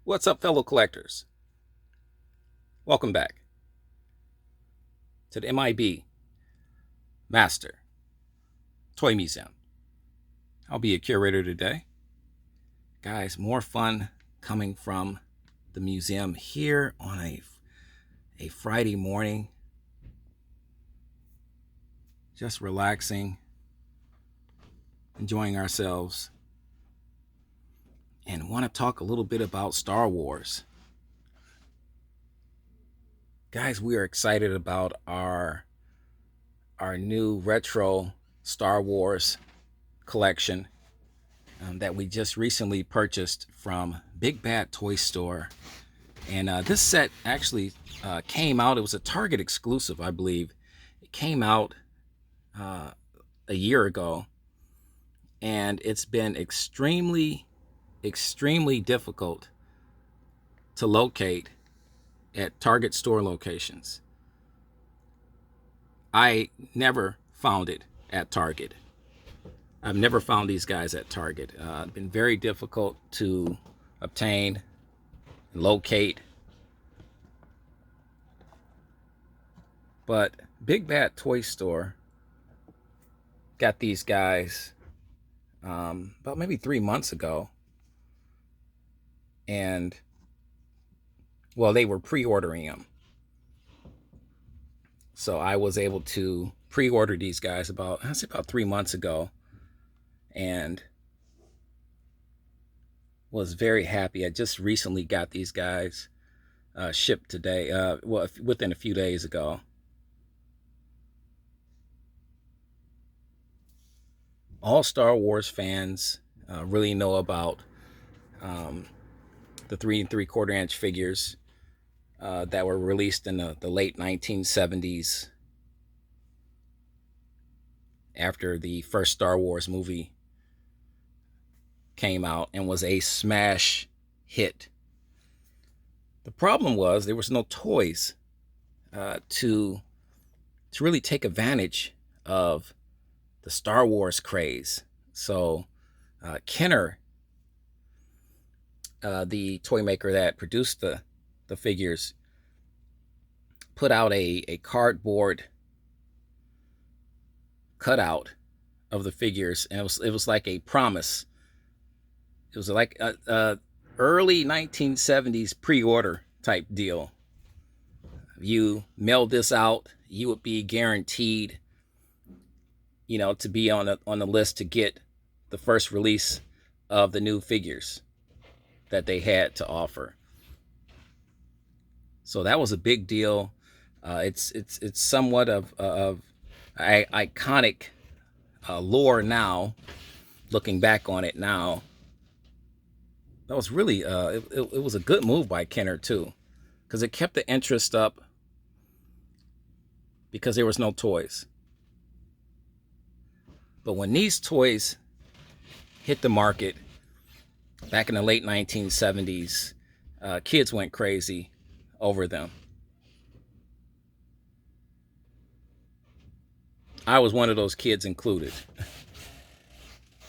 What's up, fellow collectors? Welcome back to the M.I.B. Master Toy Museum. I'll be a curator today. Guys, more fun coming from the museum here on a Friday morning. Just relaxing, enjoying ourselves, and want to talk a little bit about Star Wars. Guys, we are excited about our new retro Star Wars collection that we just recently purchased from Big Bad Toy Store. And this set actually came out. It was a Target exclusive, I believe. It came out a year ago, and it's been extremely difficult to locate at Target store locations. I never found it at Target. I've never found these guys at Target. It's been very difficult to obtain, locate. But Big Bad Toy Store got these guys about maybe 3 months ago. And, well, they were pre-ordering them. So I was able to pre-order these guys about 3 months ago. And was very happy. I just recently got these guys shipped today, within a few days ago. All Star Wars fans really know about the 3 3/4 inch figures that were released in the late 1970s after the first Star Wars movie came out and was a smash hit. The problem was there was no toys to really take advantage of the Star Wars craze. So Kenner, the toy maker that produced the figures, put out a cardboard cutout of the figures, and it was like a promise. It was like a early 1970s pre-order type deal. You mailed this out, you would be guaranteed, to be on the list to get the first release of the new figures that they had to offer. So that was a big deal. It's somewhat of iconic lore now. Looking back on it now, that was really it was a good move by Kenner too, because it kept the interest up because there was no toys. But when these toys hit the market back in the late 1970s, kids went crazy over them. I was one of those kids included.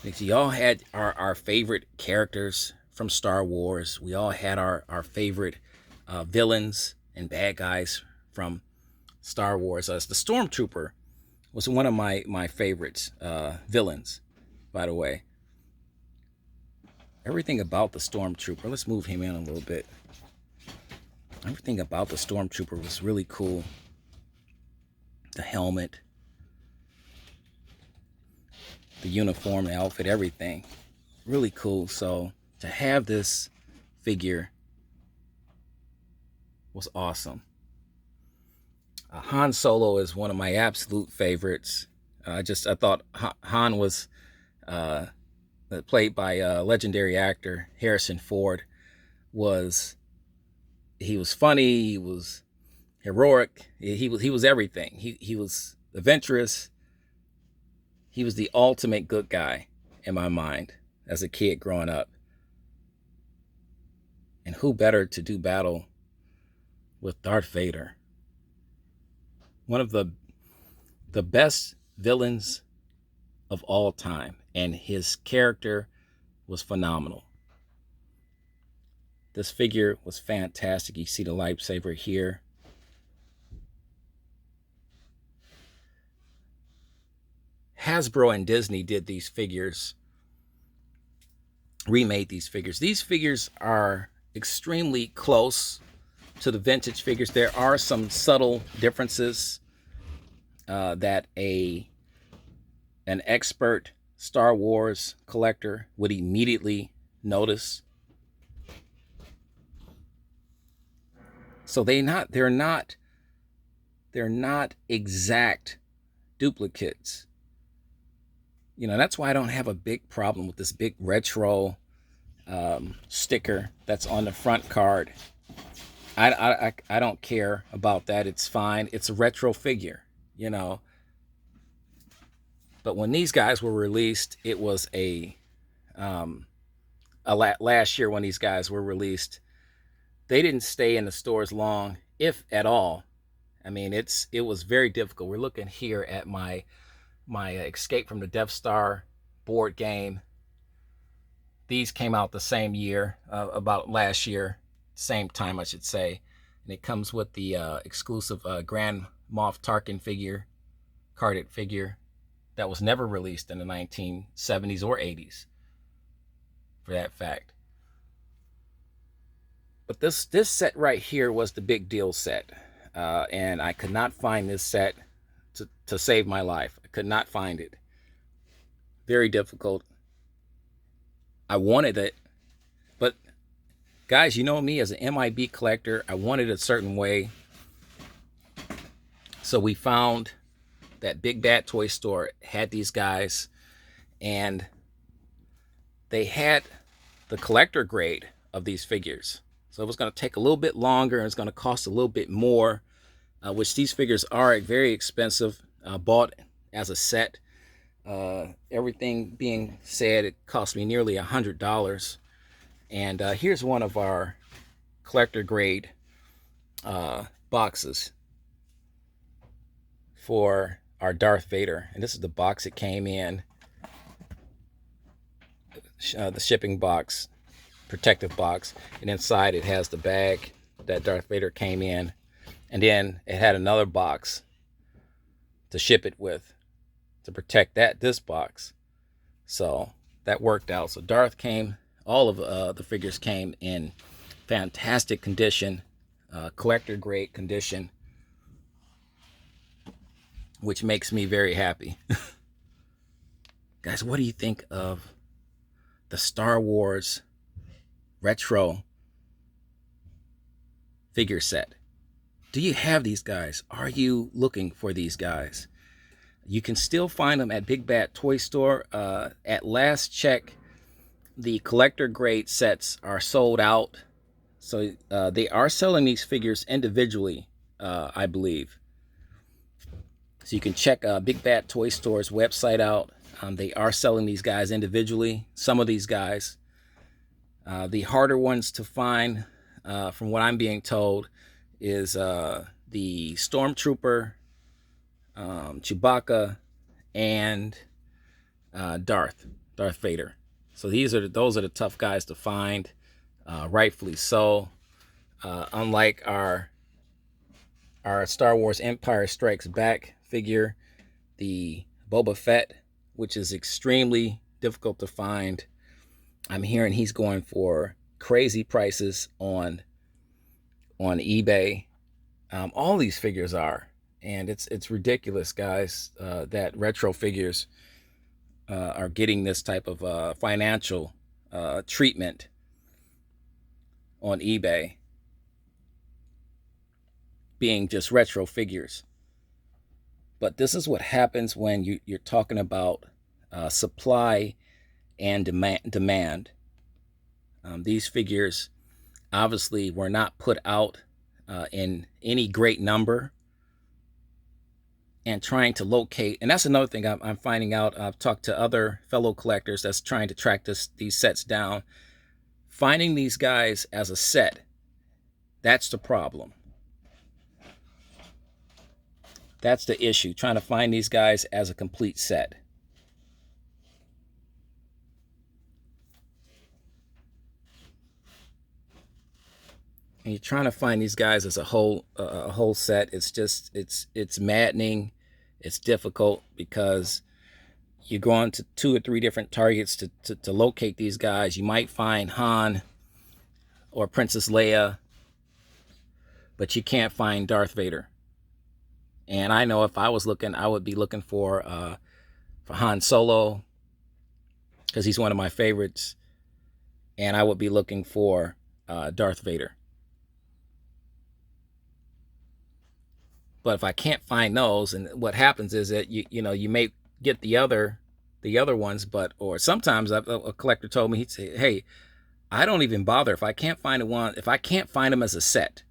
We all had our favorite characters from Star Wars. We all had our favorite villains and bad guys from Star Wars. The Stormtrooper was one of my favorites villains, by the way. Everything about the Stormtrooper, let's move him in a little bit. Everything about the Stormtrooper was really cool. The helmet, the uniform, the outfit, everything. Really cool. So to have this figure was awesome. Han Solo is one of my absolute favorites. I thought Han was played by legendary actor Harrison Ford. He was funny. He was heroic. He was everything. He was adventurous. He was the ultimate good guy in my mind as a kid growing up. And who better to do battle with Darth Vader? One of the best villains of all time, and his character was phenomenal. This figure was fantastic. You see the lightsaber here. Hasbro and Disney did these figures, remade these figures. These figures are extremely close to the vintage figures. There are some subtle differences that an expert Star Wars collector would immediately notice. So they're not exact duplicates. You know, that's why I don't have a big problem with this big retro sticker that's on the front card. I don't care about that. It's fine. It's a retro figure, you know. But when these guys were released, it was last year when these guys were released, they didn't stay in the stores long, if at all. I mean, it was very difficult. We're looking here at my Escape from the Death Star board game. These came out the same year, about last year, same time I should say, and it comes with the exclusive Grand Moff Tarkin figure, carded figure that was never released in the 1970s or 80s, for that fact. But this set right here was the big deal set, and I could not find this set to save my life. I could not find it. Very difficult. I wanted it, but guys, you know me as an M.I.B collector, I wanted it a certain way. So we found that Big Bad Toy Store had these guys, and they had the collector grade of these figures. So it was going to take a little bit longer, and it's going to cost a little bit more, which these figures are very expensive, bought as a set. Everything being said, it cost me nearly $100. And here's one of our collector grade boxes for our Darth Vader. And this is the box it came in, the shipping box, protective box. And inside it has the bag that Darth Vader came in. And then it had another box to ship it with, to protect this box. So that worked out. So Darth came, all of the figures came in fantastic condition, collector grade condition, which makes me very happy. Guys, what do you think of the Star Wars retro figure set? Do you have these guys? Are you looking for these guys? You can still find them at Big Bad Toy Store. At last check, the collector grade sets are sold out. So they are selling these figures individually, I believe. So you can check Big Bad Toy Store's website out. They are selling these guys individually. Some of these guys. The harder ones to find, from what I'm being told, is the Stormtrooper, Chewbacca, and Darth Vader. So those are the tough guys to find, rightfully so. Unlike our Star Wars Empire Strikes Back figure, the Boba Fett, which is extremely difficult to find. I'm hearing he's going for crazy prices on eBay. All these figures are, and it's ridiculous, guys, that retro figures are getting this type of financial treatment on eBay, being just retro figures. But this is what happens when you're talking about supply and demand. These figures obviously were not put out in any great number, and trying to locate, and that's another thing I'm finding out. I've talked to other fellow collectors that's trying to track these sets down. Finding these guys as a set, that's the problem. That's the issue, trying to find these guys as a complete set. And you're trying to find these guys as a whole set. It's maddening. It's difficult because you go on to 2 or 3 different targets to locate these guys. You might find Han or Princess Leia, but you can't find Darth Vader. And I know if I was looking, I would be looking for Han Solo because he's one of my favorites, and I would be looking for Darth Vader. But if I can't find those, and what happens is that you may get the other ones, but or sometimes a collector told me, he'd say, "Hey, I don't even bother if I can't find one. If I can't find them as a set,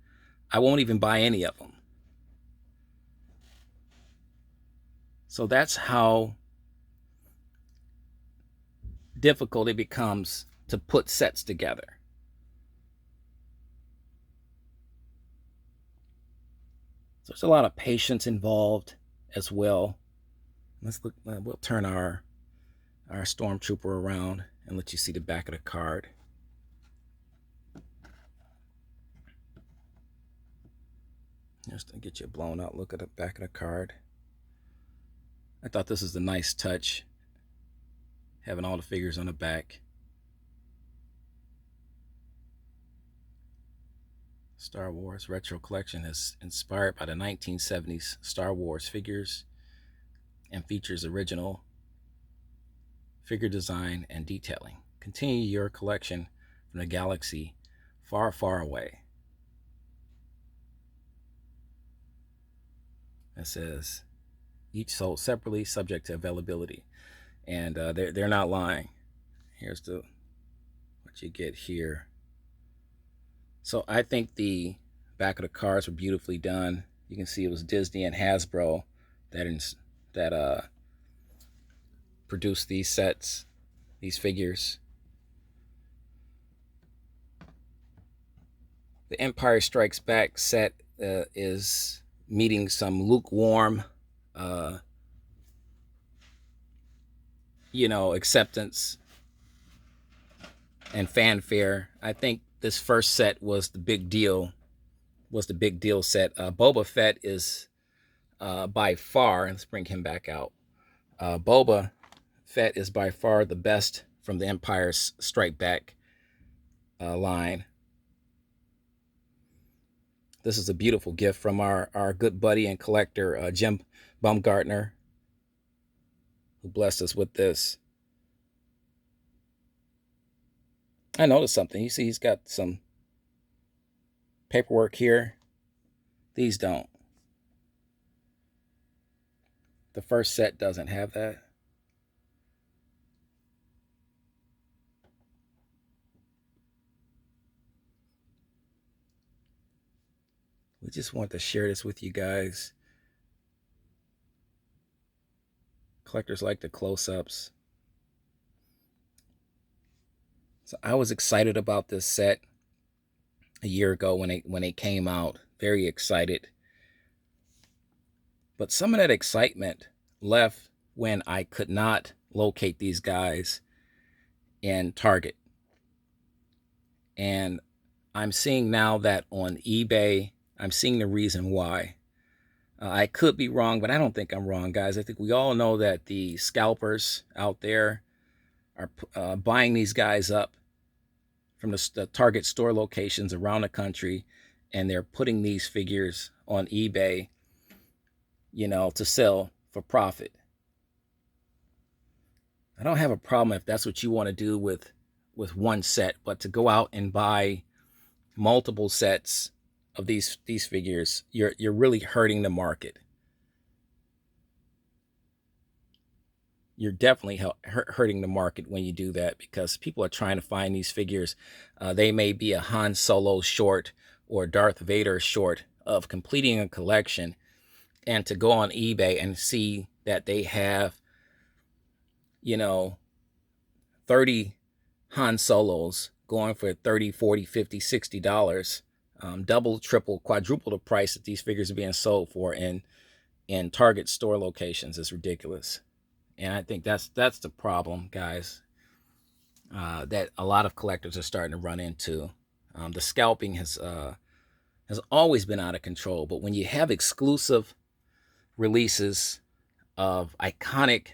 I won't even buy any of them." So that's how difficult it becomes to put sets together. So there's a lot of patience involved as well. Let's look. We'll turn our stormtrooper around and let you see the back of the card. Just to get you a blown out look at the back of the card. I thought this was a nice touch, having all the figures on the back. Star Wars Retro Collection is inspired by the 1970s Star Wars figures and features original figure design and detailing. Continue your collection from the galaxy far, far away. It says each sold separately, subject to availability, and they're not lying. Here's what you get here. So I think the back of the cards were beautifully done. You can see it was Disney and HASBRO that produced these sets, these figures. The Empire Strikes Back set is meeting some lukewarm, acceptance and fanfare. I think this first set was the big deal. Set. Boba Fett is by far. Let's bring him back out. Boba Fett is by far the best from the Empire Strike Back line. This is a beautiful gift from our good buddy and collector, Jim Baumgartner, who blessed us with this. I noticed something. You see he's got some paperwork here. These don't. The first set doesn't have that. We just want to share this with you guys. Collectors like the close-ups. So I was excited about this set a year ago when it came out. Very excited. But some of that excitement left when I could not locate these guys in Target. And I'm seeing now that on eBay, I'm seeing the reason why. I could be wrong, but I don't think I'm wrong, guys. I think we all know that the scalpers out there are buying these guys up from the Target store locations around the country, and they're putting these figures on eBay, to sell for profit. I don't have a problem if that's what you want to do with one set, but to go out and buy multiple sets of these figures, you're really hurting the market. You're definitely hurting the market when you do that, because people are trying to find these figures. They may be a Han Solo short or Darth Vader short of completing a collection, and to go on eBay and see that they have 30 Han Solos going for 30, 40, 50, $60, double, triple, quadruple the price that these figures are being sold for in Target store locations is ridiculous. And I think that's the problem, guys, that a lot of collectors are starting to run into. The scalping has has always been out of control. But when you have exclusive releases of iconic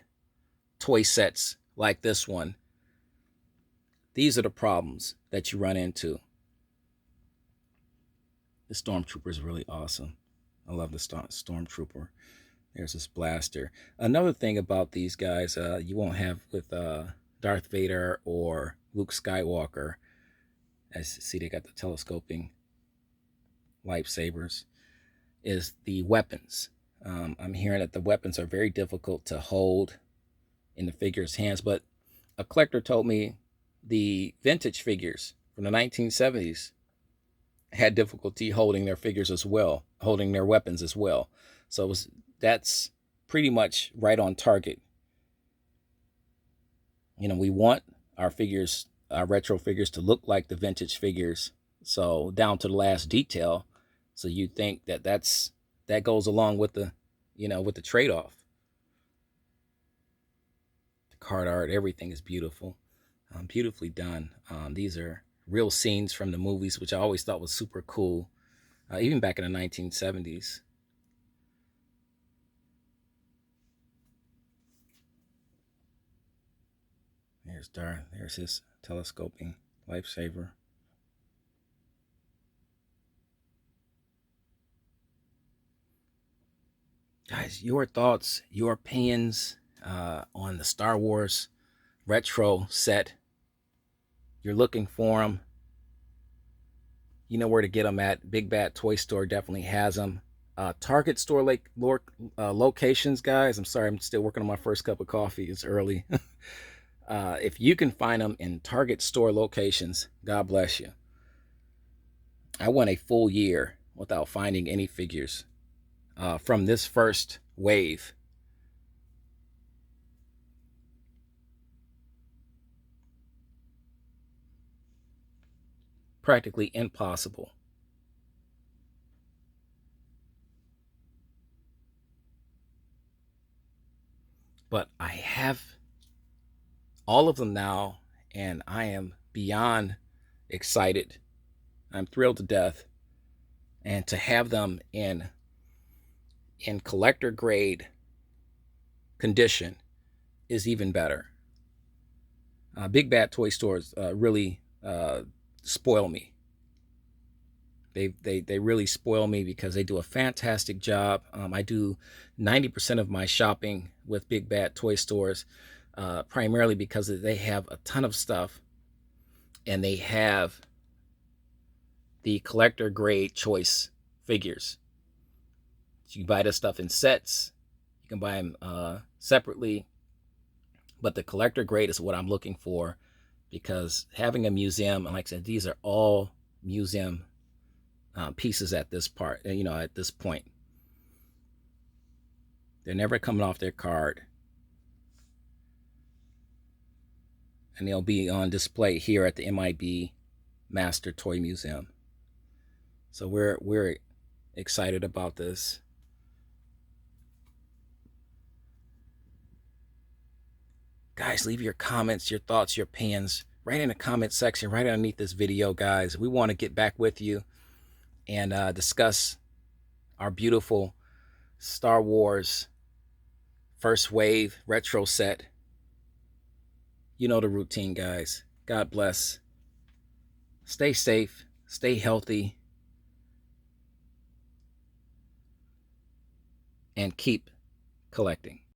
toy sets like this one, these are the problems that you run into. The Stormtrooper is really awesome. I love the Stormtrooper. There's this blaster. Another thing about these guys, you won't have with Darth Vader or Luke Skywalker. As you see, they got the telescoping lightsabers. Is the weapons. I'm hearing that the weapons are very difficult to hold in the figure's hands, but a collector told me the vintage figures from the 1970s had difficulty holding their figures as well, holding their weapons as well. So that's pretty much right on target. You know, we want our figures, our retro figures, to look like the vintage figures, so down to the last detail. So you think that that goes along with the, you know, with the trade-off. The card art, everything is beautiful, beautifully done. These are real scenes from the movies, which I always thought was super cool, even back in the 1970s. There's Darth. There's his telescoping lifesaver. Guys, your thoughts, your opinions on the Star Wars retro set. You're looking for them. You know where to get them at. Big Bad Toy Store definitely has them. Target store locations, guys. I'm sorry, I'm still working on my first cup of coffee. It's early. If you can find them in Target store locations, God bless you. I went a full year without finding any figures from this first wave. Practically impossible. But I have all of them now, and I am beyond excited. I'm thrilled to death, and to have them in collector grade condition is even better. Big Bad Toy Stores really spoil me. They really spoil me because they do a fantastic job. I do 90% of my shopping with Big Bad Toy Stores, primarily because they have a ton of stuff, and they have the collector grade choice figures. So you can buy this stuff in sets. You can buy them separately, but the collector grade is what I'm looking for, because having a museum, and like I said, these are all museum pieces at this part. You know, at this point, they're never coming off their card, and they'll be on display here at the M.I.B. Master Toy Museum. So we're excited about this. Guys, leave your comments, your thoughts, your opinions right in the comment section, right underneath this video, guys. We want to get back with you and discuss our beautiful Star Wars first wave retro set. You know the routine, guys. God bless. Stay safe, stay healthy, and keep collecting.